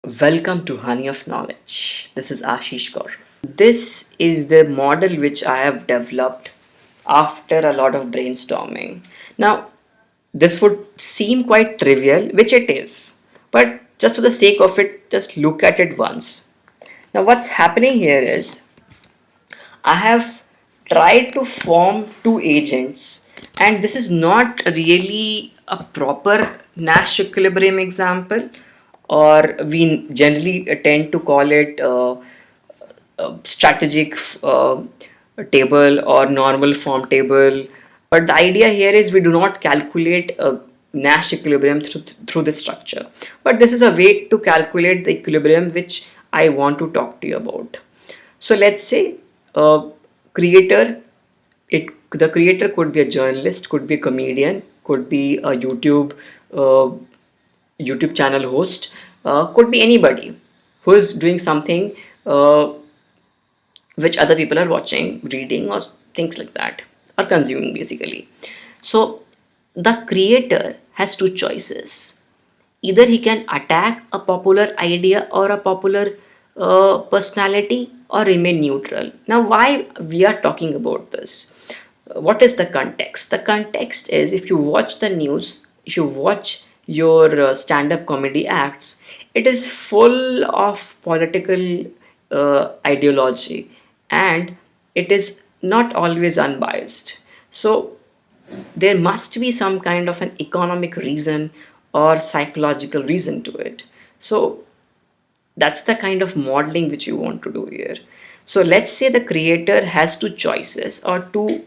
Welcome to Honey of Knowledge. This is Ashish Gourav. This is the model which I have developed after a lot of brainstorming. Now, this would seem quite trivial, which it is, but just for the sake of it, just look at it once. Now, what's happening here is I have tried to form two agents, and this is not really a proper Nash equilibrium example, or we generally tend to call it strategic table or normal form table. But the idea here is we do not calculate a Nash equilibrium through this structure. But this is a way to calculate the equilibrium which I want to talk to you about. So let's say creator, the creator could be a journalist, could be a comedian, could be a uh, YouTube channel host, could be anybody who is doing something which other people are watching, reading, or things like that, or consuming basically. So the creator has two choices. Either he can attack a popular idea or a popular personality, or remain neutral. Now, why we are talking about this? What is the context? The context is, if you watch the news, if you watch your stand-up comedy acts, it is full of political ideology, and it is not always unbiased. So there must be some kind of an economic reason or psychological reason to it. So that's the kind of modeling which you want to do here. So let's say the creator has two choices, or two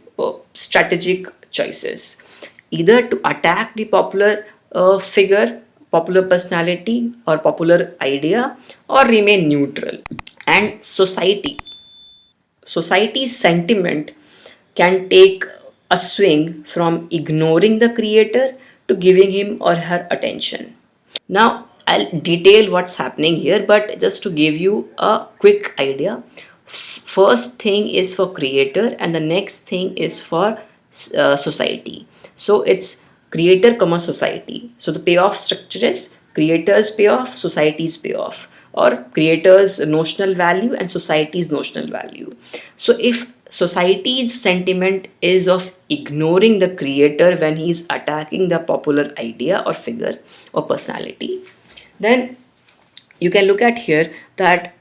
strategic choices: either to attack the popular figure, popular personality, or popular idea, or remain neutral. And society's sentiment can take a swing from ignoring the creator to giving him or her attention. Now, I'll detail what's happening here, but just to give you a quick idea, first thing is for creator, and the next thing is for society. So it's creator comma society. So the payoff structure is creator's payoff, society's payoff, or creator's notional value and society's notional value. So if society's sentiment is of ignoring the creator when he's attacking the popular idea or figure or personality, then you can look at here that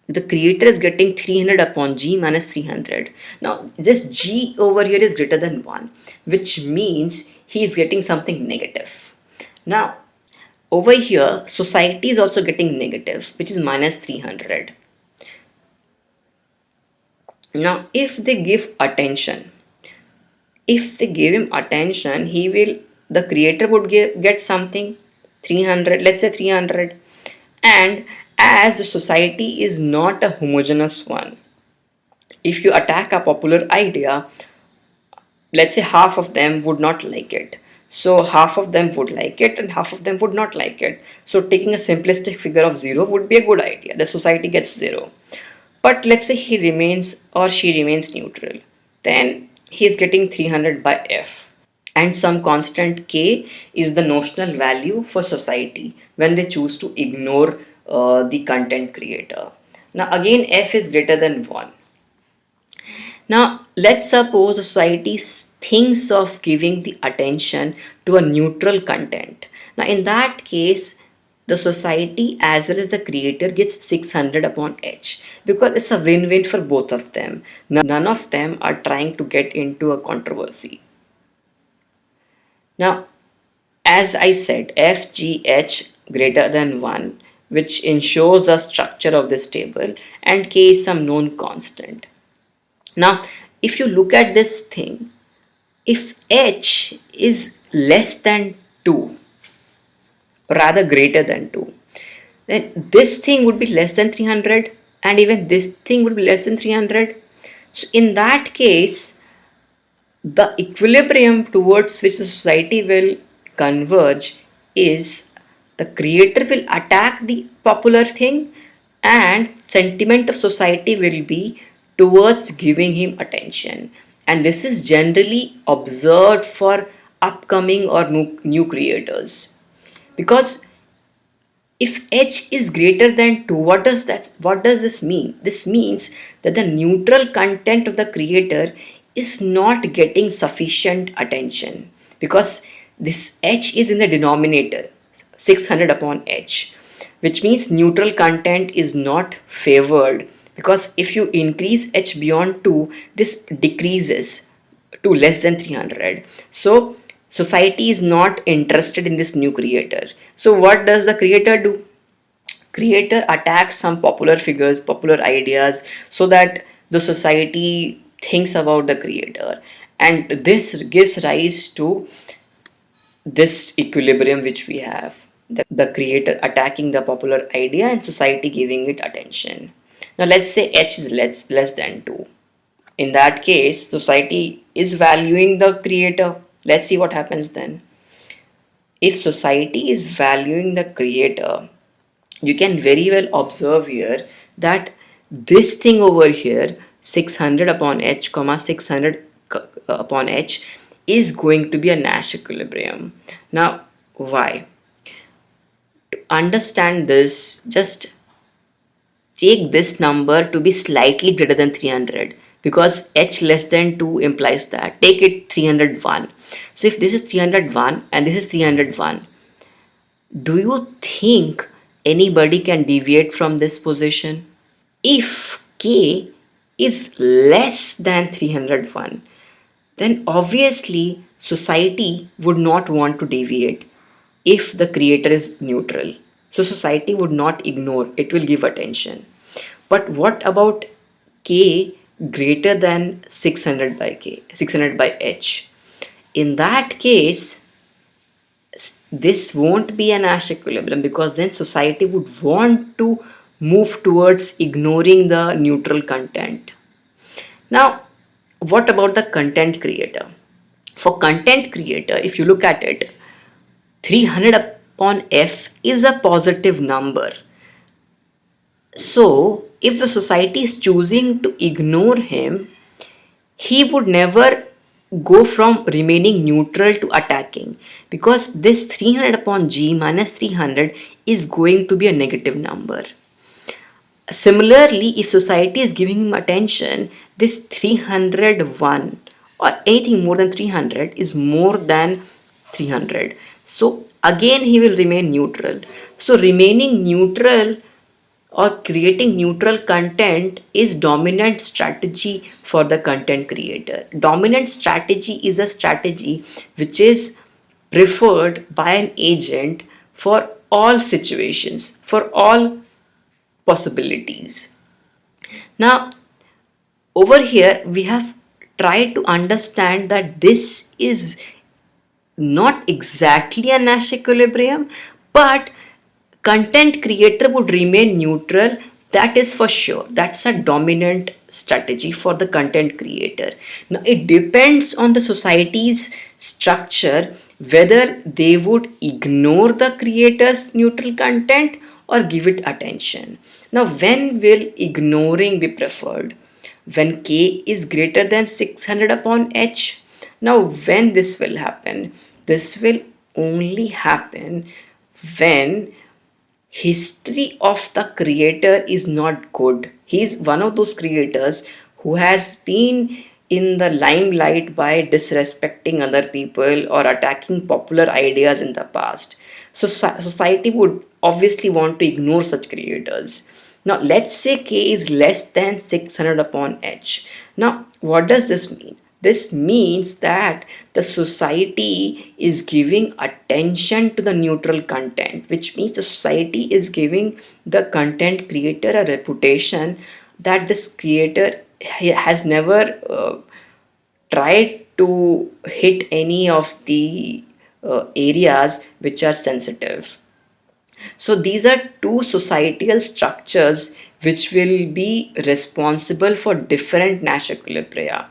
the creator is getting 300 upon g minus 300. Now this g over here is greater than 1, which means he is getting something negative. Now over here society is also getting negative, which is minus 300. Now if they give attention, if they give him attention, he will, the creator would get something 300, let's say 300. And as the society is not a homogeneous one, if you attack a popular idea, let's say half of them would not like it, so half of them would like it and half of them would not like it. So taking a simplistic figure of 0 would be a good idea. The society gets 0. But let's say he remains or she remains neutral, then he is getting 300 by f, and some constant k is the notional value for society when they choose to ignore the content creator. Now again f is greater than 1. Now let's suppose the society thinks of giving the attention to a neutral content. Now in that case, the society as well as the creator gets 600 upon h, because it's a win-win for both of them. None of them are trying to get into a controversy. Now, as I said, FGH greater than 1, which ensures the structure of this table, and K is some known constant. Now, if you look at this thing, if H is less than 2, rather greater than 2, then this thing would be less than 300, and even this thing would be less than 300. So in that case, the equilibrium towards which the society will converge is the creator will attack the popular thing, and sentiment of society will be towards giving him attention. And this is generally observed for upcoming or new creators, because If h is greater than 2, what does this mean? This means that the neutral content of the creator is not getting sufficient attention, because this h is in the denominator, 600 upon h, which means neutral content is not favored, because if you increase h beyond 2, this decreases to less than 300. So society is not interested in this new creator. So what does the creator do? Creator attacks some popular figures, popular ideas, so that the society thinks about the creator, and this gives rise to this equilibrium which we have, the creator attacking the popular idea and society giving it attention. Now let's say h is less than 2. In that case, society is valuing the creator. Let's see what happens then. If society is valuing the creator, you can very well observe here that this thing over here, 600 upon h comma 600 upon h, is going to be a Nash equilibrium. Now why? To understand this, just take this number to be slightly greater than 300, because h less than 2 implies that. Take it 301. So if this is 301 and this is 301, do you think anybody can deviate from this position? If k is less than 301, then obviously society would not want to deviate if the creator is neutral. So society would not ignore, it will give attention. But what about k greater than 600 by k, 600 by h? In that case, this won't be a Nash equilibrium, because then society would want to move towards ignoring the neutral content. Now, what about the content creator? For content creator, if you look at it, 300 upon f is a positive number. So, if the society is choosing to ignore him, he would never go from remaining neutral to attacking, because this 300 upon g minus 300 is going to be a negative number. Similarly, if society is giving him attention, this 301 or anything more than 300 is more than 300. So again he will remain neutral. So remaining neutral or creating neutral content is dominant strategy for the content creator. Dominant strategy is a strategy which is preferred by an agent for all situations, for all possibilities. Now, over here we have tried to understand that this is not exactly a Nash equilibrium, but content creator would remain neutral. That is for sure. That's a dominant strategy for the content creator. Now, it depends on the society's structure whether they would ignore the creator's neutral content or give it attention. Now, when will ignoring be preferred? When k is greater than 600 upon h. Now, when this will happen? This will only happen when history of the creator is not good. He is one of those creators who has been in the limelight by disrespecting other people or attacking popular ideas in the past. So society would obviously want to ignore such creators. Now let's say k is less than 600 upon h. Now what does this mean? This means that the society is giving attention to the neutral content, which means the society is giving the content creator a reputation that this creator has never tried to hit any of the areas which are sensitive. So these are two societal structures which will be responsible for different Nash equilibria.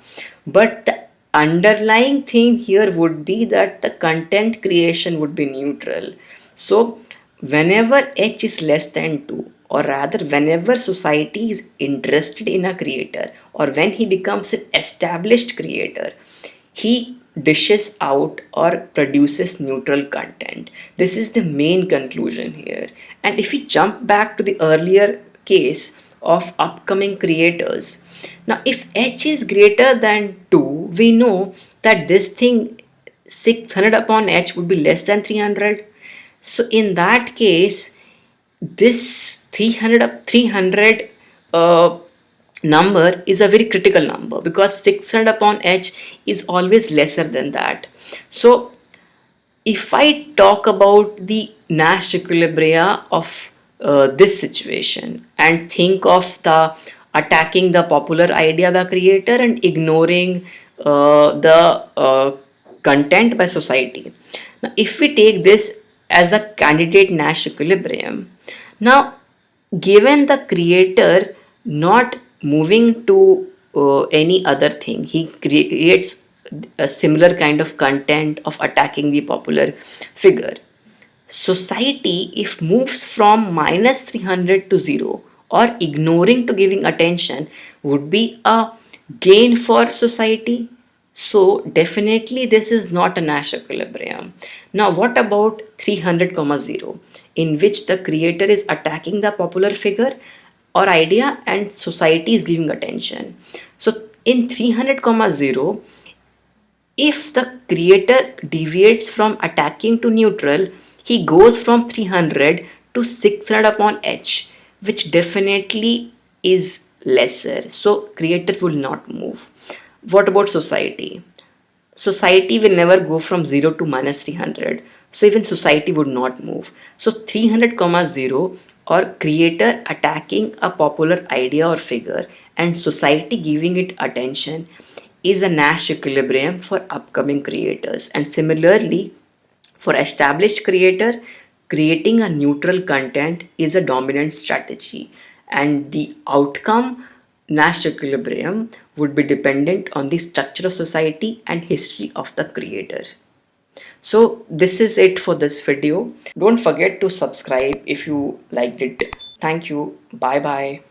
But the underlying thing here would be that the content creation would be neutral. So whenever h is less than 2, or rather whenever society is interested in a creator, or when he becomes an established creator, he dishes out or produces neutral content. This is the main conclusion here. And if we jump back to the earlier case of upcoming creators, now if h is greater than 2, we know that this thing 600 upon h would be less than 300. So in that case, this 300 number is a very critical number, because 600 upon h is always lesser than that. So if I talk about the Nash equilibria of this situation and think of the attacking the popular idea by creator and ignoring the content by society. Now, if we take this as a candidate Nash equilibrium, now given the creator not moving to any other thing, he creates a similar kind of content of attacking the popular figure. Society, if moves from minus 300 to 0 or ignoring to giving attention, would be a gain for society. So definitely this is not a Nash equilibrium. Now what about 300, 0, in which the creator is attacking the popular figure or idea and society is giving attention? So in 300, 0, if the creator deviates from attacking to neutral, he goes from 300 to 600 upon h, which definitely is lesser. So creator will not move. What about society? Society will never go from 0 to minus 300. So even society would not move. So 300, 0 or creator attacking a popular idea or figure and society giving it attention is a Nash equilibrium for upcoming creators. And similarly, for established creator, creating a neutral content is a dominant strategy, and the outcome Nash equilibrium would be dependent on the structure of society and history of the creator. So this is it for this video. Don't forget to subscribe if you liked it. Thank you. Bye bye.